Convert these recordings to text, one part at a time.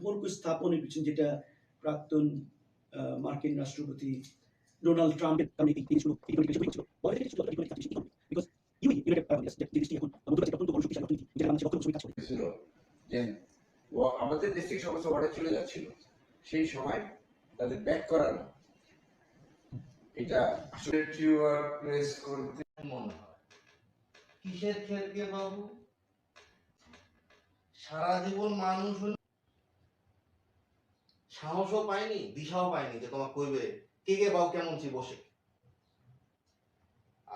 সম্পর্ক স্থাপনের পিছনে যেটা প্রাক্তন মার্কিন রাষ্ট্রপতি ডোনাল্ড ট্রাম্পের কারণে এই জিনিসগুলো ছিল পরে থেকে যতটা ইকোনমিক কাজ বেশি economic because United Arab Emirates যে জিনিসটি এখন মধ্যপ্রাচ্যের অত্যন্ত বড় শক্তিশালী অর্থনীতি যেটা বাংলাদেশে অর্থ বছর কাজ করে ছিল যে ও আমাদের দেশ থেকে সমস্ত অর্ডার চলে যাচ্ছিল, সেই সময় তাদের ব্যাক করানো, এটা আসলে প্রেস করতে মনে হয় কিসের খেলকে বাবু, সারা জীবন মানুষ সাহসও পায়নি, দিশাও পায়নি যে তোমার কইবে কে বাবু কেমন ছি বসে।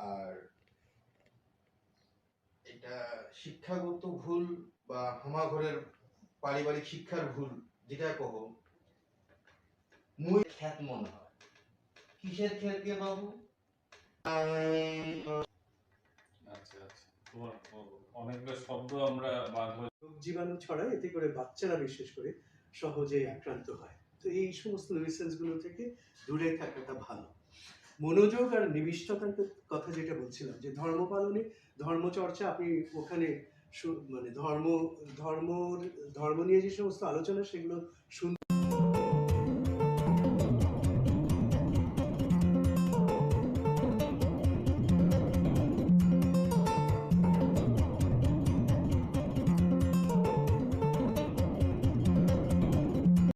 আর এটা শিক্ষাগত ভুল বা হামাঘরের পারিবারিক শিক্ষার ভুল, যেটা কহ মুই খ্যাত মনে হয় কিসের খেলকে বাবু। আচ্ছা তোমার অনেকগুলো শব্দ আমরা রোগ জীবাণু ছড়ায়, এতে করে বাচ্চারা বিশেষ করে সহজেই আক্রান্ত হয়। তো এই সমস্ত নিউসেন্সগুলো থেকে দূরে থাকাটা ভালো। মনোযোগ আর নিবিষ্টতার কথা যেটা বলছিলাম, যে ধর্ম পালনে ধর্মচর্চা, আপনি ওখানে মানে ধর্ম নিয়ে যে সমস্ত আলোচনা সেগুলো শুনতে